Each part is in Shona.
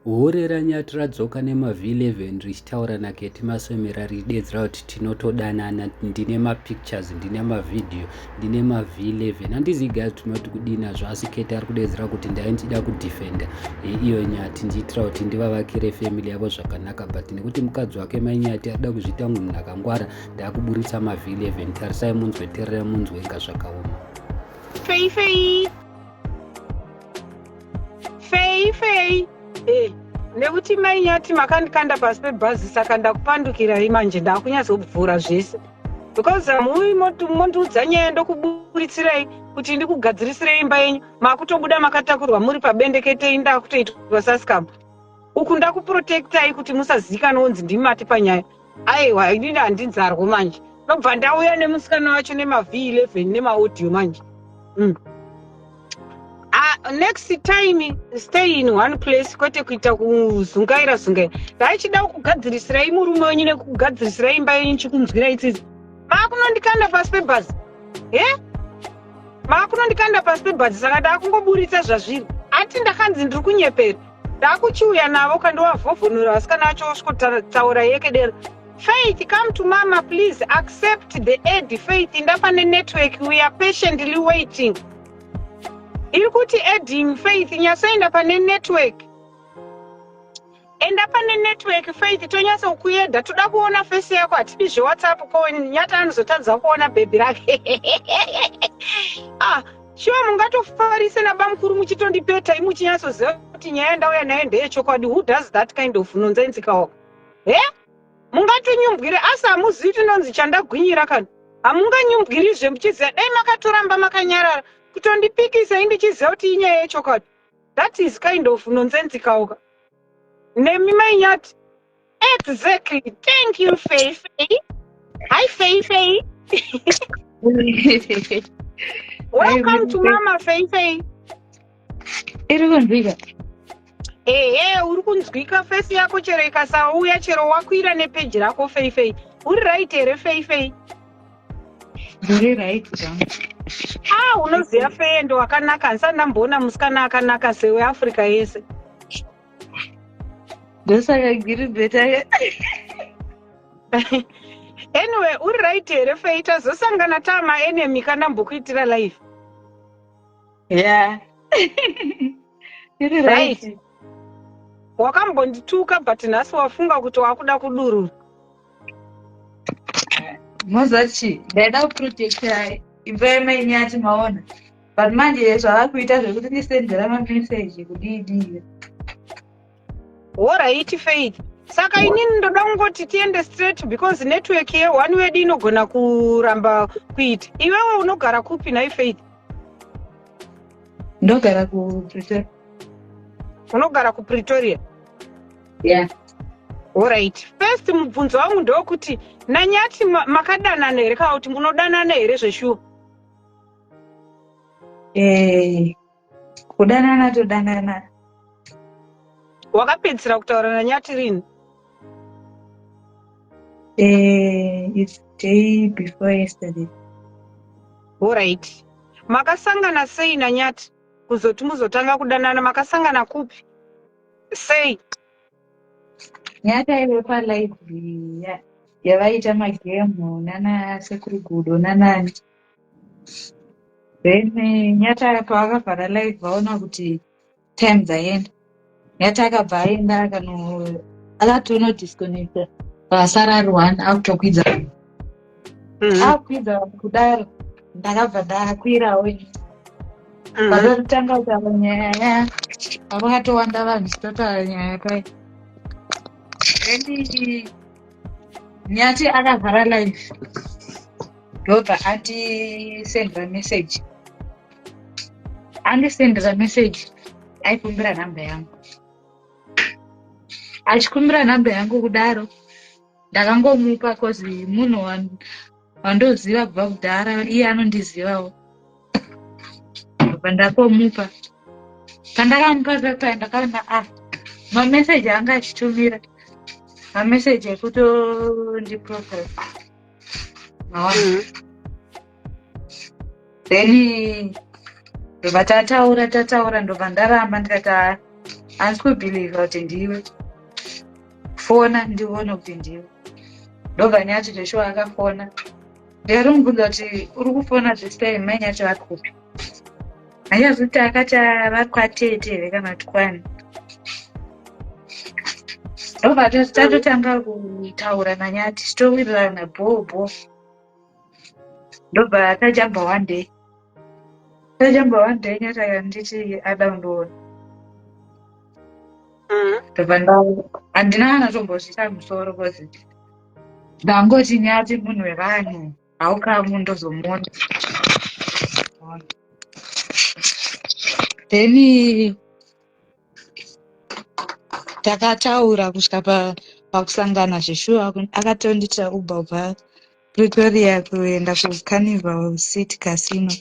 Horera Nyati radzoka nema-V11 richitaura naKeti Masomera ridedzera kuti tinotodanana, ndine mapictures, ndine mavidhiyo, ndine ma-V11. Handizivi guys tinoti kudini nazvo, asi Keti ari kudedzera kuti ndaindida kudhifenda iyo Nyati ndiitira kuti ndivavakire family yavo zvakanaka, but nekuti mukadzi wake Mai Nyati arida kuzviita munhu akangwara, ndaakuburitsa ma-V11. Tarisai munzwe, teerera munzwe inga zvakaoma. Fei nekuti Mai Nyati makandikanda pasi pebhazi, saka ndakupandukirai manje, ndakunyazobvura zvese because mondiudza nyaya ndokuburitsirei kuti ndikugadzirisirei imba yenyu, makutobuda makatakurwa muri pabendeketei ndakutoitwa saskamu uku, ndakuprotektai kuti musazikanwa onzi ndimati panyaya. Aiwa inini handinzarwo manje, ndobva ndauya nemusikana wacho nema-V11 nemaaudio manje. Next time stay in one place, kwete kuita kuzungaira. Ndaichida kugadzirisirai murume wenyu nekugadzirisirai imba yenyu chikunzwira itsitsi. Makunondikanda pasi pebhazi. Makunondikanda pasi pebhazi, saka ndakungoburitsa zvazviri. Ati ndakanzi ndiri kunyepera. Ndakuchiuya navo kandovavhovhonora vasikana vacho osvikotaura yekedera. Faith, come to mama please, accept the aid. Faith, ndapane network, we are patiently waiting. Iri kuti adding Faith, nyasoenda pane network. Enda pane network Faith, tonyasa kuyedha, toda kuona face yako, hatipi zveWhatsApp ko Nyati anozotadza kuona bhebi rake. Shiwa mungatofarise nabamukuru muchitondipeta muchinyasoziva kuti nyaya ndauya nayo ndeyechokwadi. Who does that kind of nonzensikawo? Mungatonyumbwire asi hamuzivi tinonzi chandagwinyira kana. Hamunganyumbwirizve muchiziva dai makatoramba makanyarara kutondipikisa indichiziva kuti inyaya yechokwadi. That is kind of nonsensical. Nemi Mai Nyati. Exactly. Thank you, Fei. Hi, Fei. Welcome to Mama Fei. Iri kunzwika? Uri kunzwika face yako chero ikasauya, chero wakwira nepeji rako Fei. Uri right here Fei? Uri right jangu. Unoziva Fei ndo wakanaka, ndisandamboona musikana akanaka seweAfrica yese. Ndosaka giri beta. Anyway, uri right here Fei, tazosangana tama enemy kana mbokuitira live. Yeah. Iri right. Wakambondituka but nhasi wafunga kuti wakuda kudurura. Mozachi, ndaida kuprotecta imba yaMai Nyati maona. But manje zvavakuita zvekuti ndisendera mameseji kudii. Alright Faith. Saka inini ndoda kungoti tiende straight because network ye1 wedu inogona kuramba kuita. Iwewe unogara kupi nai Faith? Ndogara kuPretoria. Unogara kuPretoria? Yeah. Alright. First mubvunzo wangu ndokuti naNyati makadanana here kana kuti munodanana here zveshuwa? Kudanana todanana. Wakapedzisira kutaura naNyati rini? It's day before yesterday. Alright. Makasangana sei naNyati kuzoti muzotanga kudanana, makasangana kupi? Sei. Nyati aive palive yavaita magemu nana Sekuru Gudo nanani. Then Nyati pavakavhara live vaona kuti time dzaenda. Nyati akabva aenda akatono disconnecta. Pasara R1 akutokwidza. Akukwidza kudaro ndakabva ndakwirawo. Pakatanga kutaura nyaya pakatowanda vanhu chitotaura nyaya pai. Then Nyati akavhara live ndobva andisendera message. Andisendera message aikumbira nhamba yangu. Achikumbira nhamba yangu kudaro ndakangomupa kozi munhu wandoziva kubva kudhara, iye anondizivawo. Pandakomupa pandakamupa pepa ndakaona mameseji anga achitumira mameseji ekutondiprofile maona. Then ndobva tataura ndobva ndaramba ndikati handisi kubhilivha kuti ndiwe. Fona ndione kuti ndiwe. Ndobva nyati Joshua akafona. Ndakamubvunza kuti uri kufona this time mai nyacho vari kupi. Hanyazi kuti akati vari kwatete here kana kuti kwani. Ndobva tatotanga kutaura nanyati towirirana bhobho. Ndobva tajamba one day nyati akanditi ada kundoona. Ndobva handina anazombozvita musoro kozi ndangoti nyati munhu wevanhu haukamu ndozomuona. Then takataura kusvika pakusangana zveshuwa akatondita Uber kubva Pretoria kuenda kuCarnival City Casino.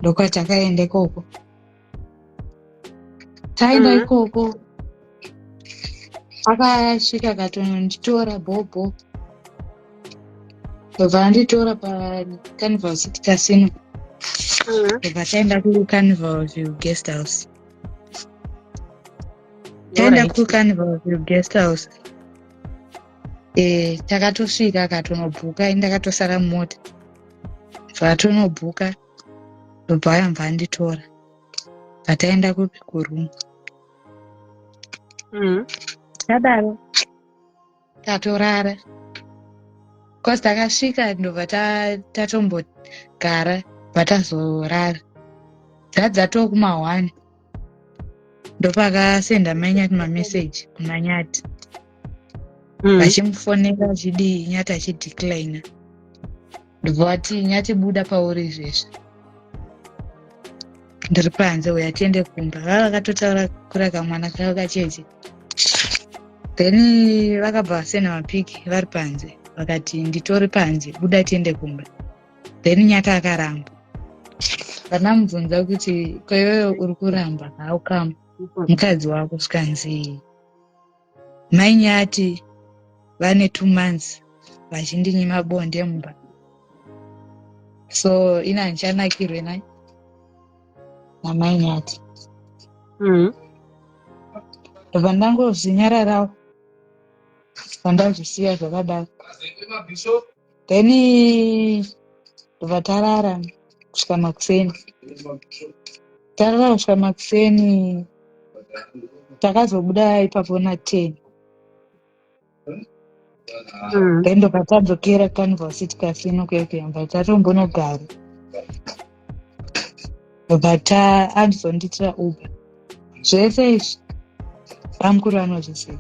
Ndokwatakaenda ikoko. Taenda ikoko akasvika akatonditora bhobho. Ndobva anditora paCarnival City Casino. Ndobva taenda kuCarnival View Guest House. Taenda kuCarnival View Guest House. Takatosvika akatonobhuka, ndakatosara mumota. Zvatonobhuka ndobva yambva anditora. Taenda kuroom. Tadaro tatorara. Because takasvika ndobva tatombogara patazorara. Dzatoo kuma1 ndopakasenda mai nyati mameseji kumanyati. Vachimufonera chidii nyati achidecline. Ndobva ati nyati buda pauri izvezvi. Ndiri panze uya tiende kumba. Vakatotaura kura kamwana kavo kacheche. Then vakabva vasena mapiki vari panze. Vakati nditori panze buda tiende kumba. Then nyati akaramba. Vanamubvunza kuti kwaiwewe uri kuramba haukamu mukadzi wako svikanzi mai nyati vane 2 months vachindinyima bonde mumba. So ina handichanakirwe namai nyati. Ndobva ndangozvinyararawo vandazvisiya zvakadaro. Then ndobva tarara kusvika makuseni. Tarara kusvika makuseni takazobuda ipapo na10. Then ndobva tadzokera Carnival City Casino kwekuyamba tatombonogara. Ndobva andizonditira Uber. Zvese izvi bamukuru anozviziva.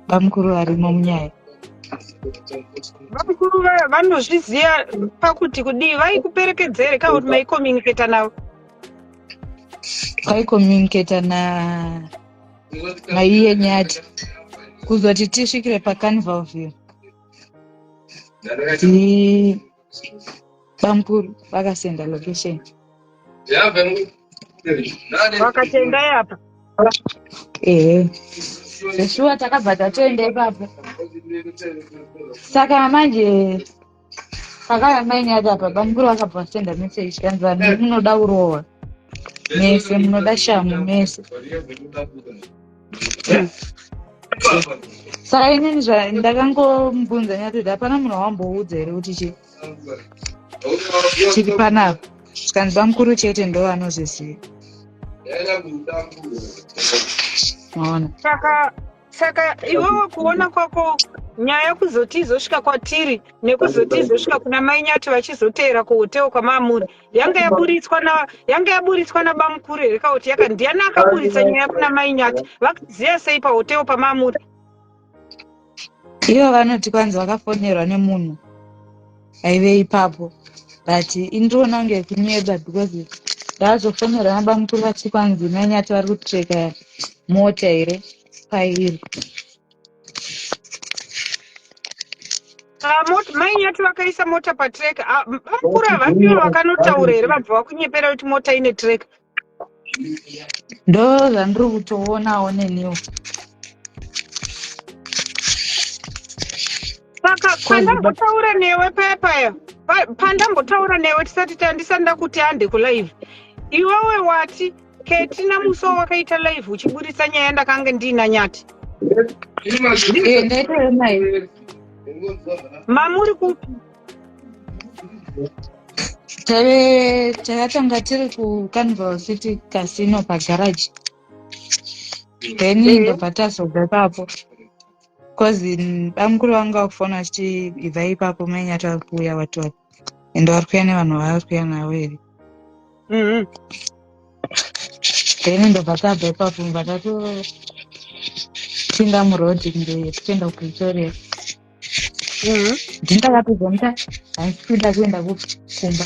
Bamukuru arimo munyaya. Vakuru vanozviziva pakuti kudii vaikuperekedzere kana kuti maikomunicata navo? Vaikomunicata naiye nyati kuzoti tisvikire paCarnival View. Bamukuru vakasenda location. Vakatenda yapa? Zveshuwa takabva tatoenda ipapo. Saka manje pakaya mai nyati apa bamukuru vakabva vasenda message kanzi vanhu munoda urohwa mese, munoda shamu mese. Saka inini ndakangomubvunza nyati kuti hapana munhu wamboudza here kuti chiri panapa. Zvikanzi bamukuru chete ndo vanozviziva. Maona. Saka iwewe kuona kwako nyaya kuzoti izosvika kwatiri nekuzoti izosvika kuna mai nyati vachizoteera kuhoteo kwamamuri yanga yaburitswa nabamukuru here kana kuti ndiani akaburitsa nyaya kuna mai nyati? Vakaziva sei pahoteo pamamuri? Ivo vanoti kwanzi vakafonerwa nemunhu aive ipapo, but indiriona kunge kunyeba because ndazofonerwa nabamukuru vati kwanzi mai nyati vari kutreka mota here pairi. Mai nyati vakaisa mota patreka. Bamukuru havasiwo vakanotaura here vabva vakunyepera kuti mota ine treka? Ndo zvandiri kutoonawo neniwo. Saka pandambotaura newe paya pandambotaura newe tisati tandisanda kuti ande kulive Iwewe wati Keti namuso wakaita live uchiburitsa nyaya yandakanga ndina Nyati. Ndaita mai. Mamuri kupi? Takatanga tiri kuCarnival City Casino pagarage. Then ndobva tazobva ipapo. Cause bamukuru vangu vakufona achibva ipapo Mainyati vari kuuya watu ende vari kuuya nevanhu vavari kuuya navo here. Then ndobva tabva ipapo ndobva tatopinda murodhi tichienda kuPretoria. Ndakatozonita handisikuda kuenda kumba.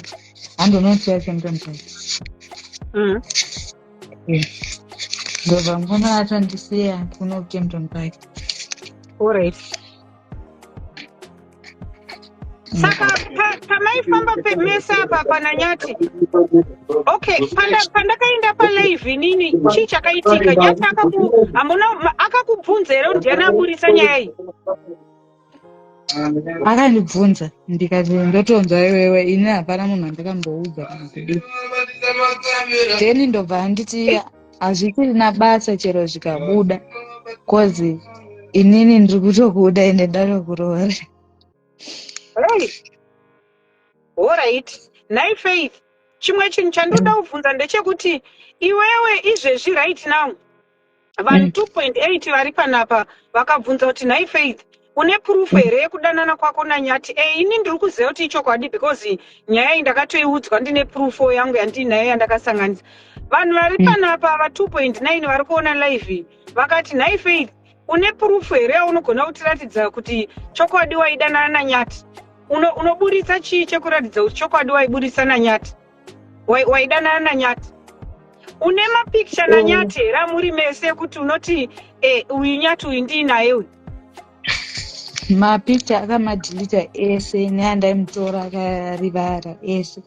Handonoti Kempton Park. Ndobva mukoma atandisiya kuno Kempton Park. Alright. Saka pamaifamba pemesa apa pana Nyati. Okay, pandakaenda palive nini chii chakaitika? Nyati akakubvunza here ndiani aburitsa nyaya iyi? Akandibvunza ndikati ndotonzwa iwewe, ini hapana munhu andakamboudza kana kudii. Then ndobva handiti hazvisina basa chero zvikabuda, cause inini ndiri kutokuda ende ndatokuroora. Alright. Nai Faith, chimwe chinhu chandoda kubvunza ndechekuti iwewe izvezvi right now vanhu 2.8 vari panapa vakabvunza kuti Nai Faith une proof here yekudanana kwako naNyati? Ini ndiri kuziva kuti ichokwadi because nyaya iyi ndakatoiudzwa ndine proof yangu yandinayo yandakasanganisa. Vanhu vari panapa va 2.9 vari kuona live vakati Nai Faith une proof here yaunogona kutiratidza kuti chokwadi waidanana naNyati? Unoburitsa chii chekuratidza kuti chokwadi waiburitsa naNyati, waidanana naNyati? Une mapicture naNyati here muri mese kuti unoti uyu Nyati uyu ndiinaye uyu? Mapicture akamadhilita ese neandaimutora akarivara ese.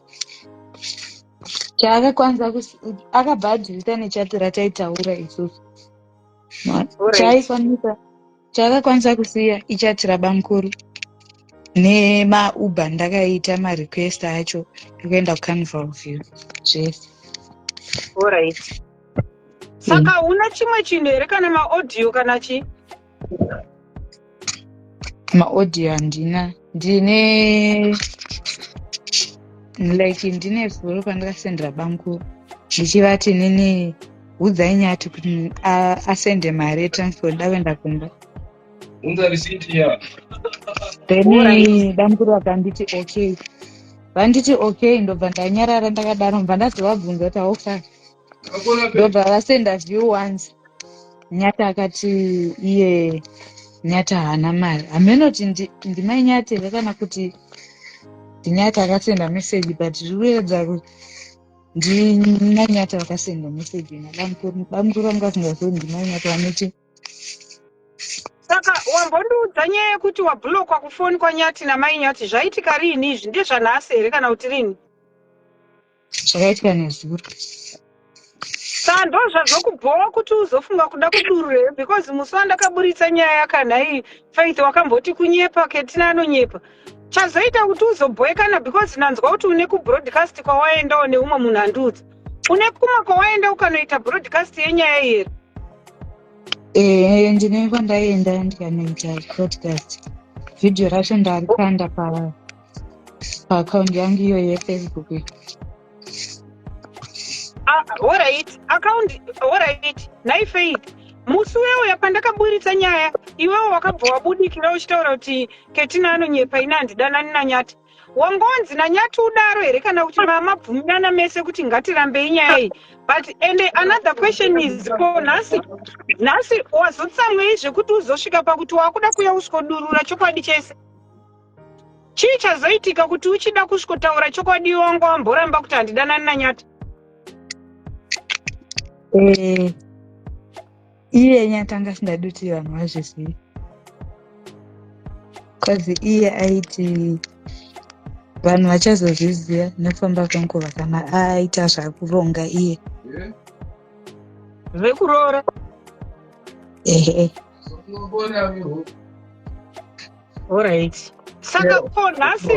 Chaakakwanisa akabva adhilita nechati rataitaura isusu. Chaakakwanisa kusiya ichati rabamukuru nemauber ndakaita marequest acho ekuenda kuCarnival View zvese. Alright. Saka una chimwe chinhu here kana maaudio kana chii? Maaudio handina. Ndine vhuro pandakasendera bamukuru ndichivati nini udzai Nyati kuti asende mari yetransport ndavenda kumba. Then bamukuru vakanditi okay. Vanditi okay, ndobva ndanyarara ndakadaro mbva ndazovabvunza kuti haufa. Ndobva vasenda view once. Nyati akati iye Nyati haana mari. Hamenoti ndimai Nyati here kana kuti ndiNyati akasenda message, but zvikuratidza kuti ndimai Nyati vakasenda message nabamukuru. Bamukuru vangu vasingazivi ndimai Nyati vanoti. Saka wambondiudza nyaya yekuti wabhulokwa kufoni kwaNyati namai Nyati zvaitika rini izvi? Ndezvanhasi here kana kuti rini? Zvakaitika nezuro. Saka ndozvazokubhowa kuti uzofunga kuda kudurura because musi wandakaburitsa nyaya yakanhai Faith wakamboti kunyepa Ketina anonyepa. Chazoita kuti uzobhoekana because nanzwa kuti une kubroadcast kwawaendawo neumwe munhu andiudza. Une kumwe kwawaenda ukanoita broadcast yenyaya iyi here? Ndine kwandaienda ndikanoita broadcast. Video racho ndarikanda paakaunti yangu iyo yeFacebook. Alright. Nai Faith, musi wewe pandakaburitsa nyaya iwewe wakabva wabudikira uchitaura kuti Ketina anonyepa ina handidanani naNyati. Wangonzi naNyati udaro here kana kuti mamabvumirana mese kuti ngatirambei nyaya iyi? But another question is nhasi wazotsamwei zvekuti uzosvika pakuti wakuda kuya usvodurura chokwadi chese? Chii chazoitika kuti uchida kusvikotaura chokwadi wangu wamboramba kuti handidanani naNyati? Iye Nyati anga asingadi kuti vanhu vazvizive. Cause iye aiti vanhu vachazozviziva nekufamba kwenguva kana aita zvakuronga iye. Zvekuroora? Alright. Saka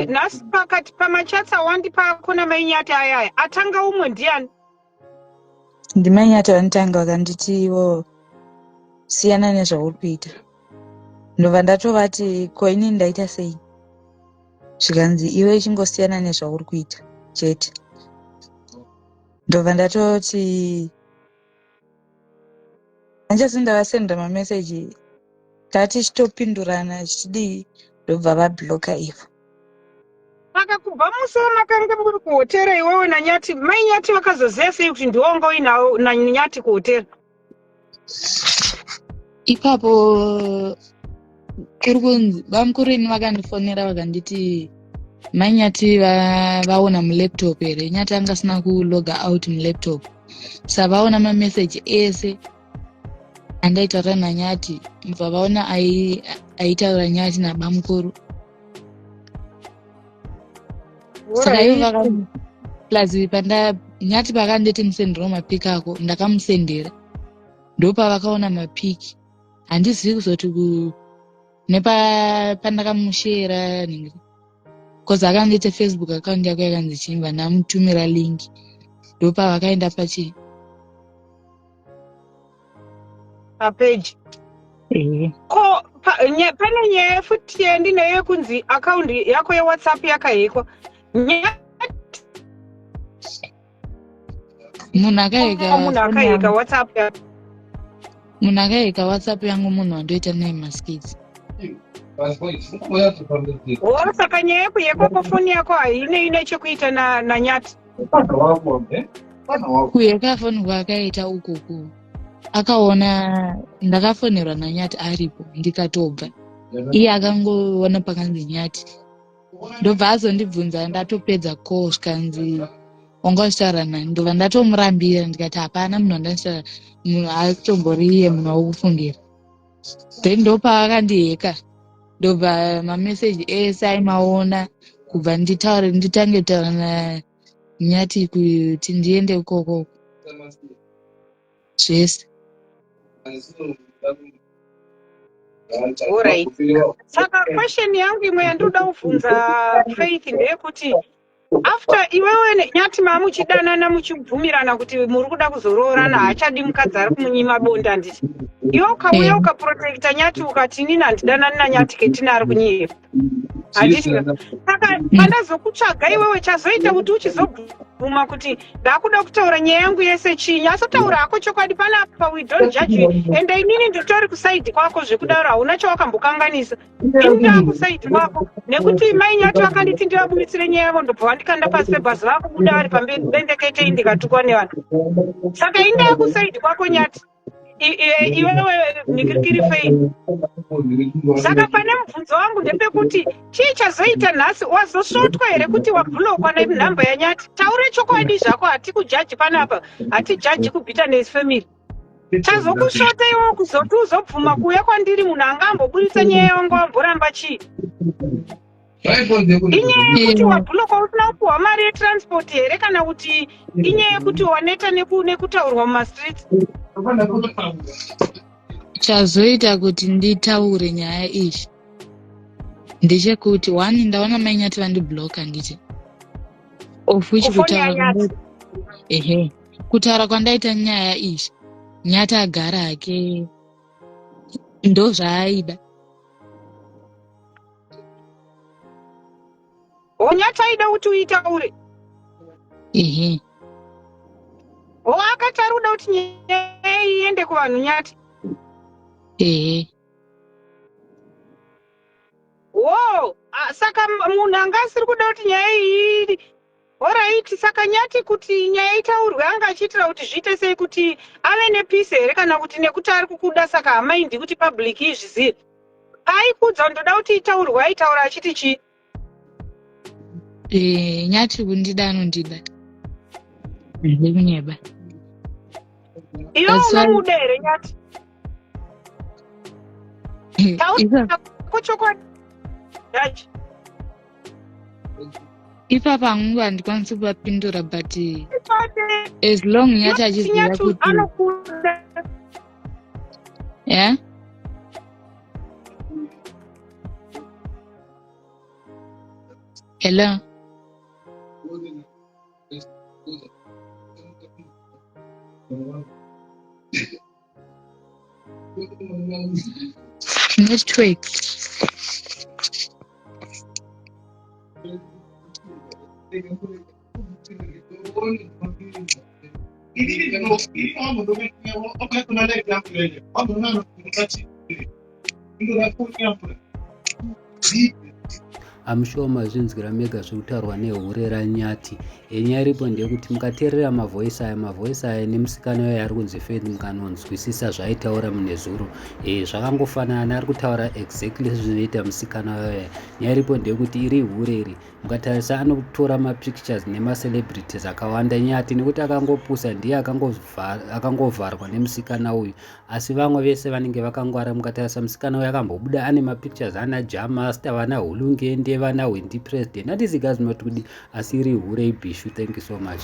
nhasi pakati pamachatsa wandi pako namai Nyati ayaya atanga umwe ndiani? Ndimanyata vanotanga vakanditi ivo siyana nezvauri kuita. Ndobva ndatovati ko ini ndaita sei? Zvikanzi iwe chingosiyana nezvauri kuita chete. Ndobva ndatoti hanjasi ndavasenda mameseji tati chitopindurana chichidii, ndobva vabhloka ivo. Saka kubva musi wamakanga muri kuhotera iwewe naNyati, mai Nyati vakazoziva sei kuti ndiwonga uinawo naNyati kuhotera? Ipapo kuri kunzi vamukuru ini vakandifonera vakanditi Manyati vaona mulaptop here. Nyati anga asina kuloga out mulaptop, sa vaona mameseji ese andaitaura naNyati, mubva vaona aitaura Nyati nabamukuru. Saka ivo plus Nyati pakanditi musenderawo mapiki ako ndakamusendera, ndopavakaona mapiki. Handizivi kuzoti nepandakamushera ningi, kozi akandite Facebook account yako yakanzi chimba, ndamutumira linki, ndopavakaenda pachi papeji. Ko pane nyaya futi yandinayo yekunzi akaundi yako yeWhatsApp yakahekwa. munhu akaheka WhatsApp yako. Munhu akaheka WhatsApp yangu munhu wandoita naye maskits. Saka nyaya yekuhekwa kwefoni yako haine chekuita naNyati. Kuheka foni kwakaita ukoko, akaona ndakafonerwa naNyati aripo ndikatobva, iye akangoona pakanzi Nyati, ndobva azondibvunza ndatopedza call zvikanzi wanga uchitaura nani, ndobva ndatomurambira ndikati hapana munhu wandanditaura munhu atombori iye munhu wokufungira. Then ndopavakandiheka, ndobva mameseji ese aimaona kubva nditange kutaura naNyati kuti ndiende ukoko zvese. Alright. Saka question yangu imwe yandoda kubvunza Faith ndeyekuti after iwewe Nyati mamuchidanana muchibvumirana kuti muri kuda kuzoroorana, haachadi mukadzi ari kumunyima bonda nditi, iwe ukauya ukaprotecta Nyati ukati inini handidanani naNyati ketina ari kunyima, handisika. Saka pandazokutsvaga iwewe chazoita kuti uchizobvuma kuti ndakuda kutaura nyaya yangu yese chinyi, asotaura hako chokwadi panapa, we don't judge you, ende inini nditori kusaidhi kwako zvekudaro hauna chawakambokanganisa. Ini ndakusaidhi kwako nekuti mai Nyati vakanditi ndivabuditsire nyaya yavo, ndobva vandikanda pasi pebhazi vakubuda vari pambendekete indikatukwa nevanhu. Saka ini ndakusaidhi kwako Nyati, iwewe nikirikiri Faith. Saka pane mubvunzo wangu ndepekuti chii chazoita nhasi, wazosvotwa here kuti wabhulokwa nenhamba yaNyati? Taure chokwadi zvako, hatikujaji panapa, hatijaji kubitterness family. Chazokusvota iwewe kuzoti uzobvuma kuuya kwandiri munhu anga ambobuditsa nyaya yangu amboramba chii? Inyaya yekuti wabhulokwa usina kupuhwa mari yetransport here, kana kuti inyaya yekuti waneta nekutaurwa mumastreets? Chazoita kuti nditaure nyaya izvi ndechekuti one, ndaona mai Nyati vandibloka nditi of which kutaura kwandaita nyaya izvi Nyati agara hake ndozvaaida. Nyati aida kuti uitaure? Akati ari kuda kuti nyaya iende kuvanhu Nyati? Saka munhu anga asiri kuda kuti nyaya iyi. Alright, saka Nyati kuti nyaya itaurwe anga achiitira kuti zviite sei, kuti ave nepisi here, kana kuti nekuti ari kukuda saka hamaindi kuti public izvizive? Aikudza ndoda kuti itaurwe, aitaura achiti chii? Nyati kundida anondida ndikunyeba. Iwe unomuda here Nyati? Taura chokwadi. Ipapa hangu handikwanisi kuvapindura, but as long Nyati achiziva kuti hello, Network. I'm sure mazvinzwira mega zvekutaurwa nehure ranyati. Nyaya iripo ndeyekuti mukateerera mavhoisi aya nemusikana wayo ari kunzi Faith mukanonzwisisa zvaaitaura munezuro, zvakangofanana, ari kutaura exactly zvinoita musikana wayo. Nyaya iripo ndeyekuti iri hure iri, mukatarisa anotora mapictures nemacelebrities akawanda nyati, nekuti akangopusa ndiye akangovharwa nemusikana uyu, asi vamwe vese vanenge vakangwara. Mukatarisa musikana uyu akambobuda ane mapictures ana Jamasta, vana Hulungende, vana Wendy President, handisi guys not kudi, asi iri hure ibhishu. Thank you so much.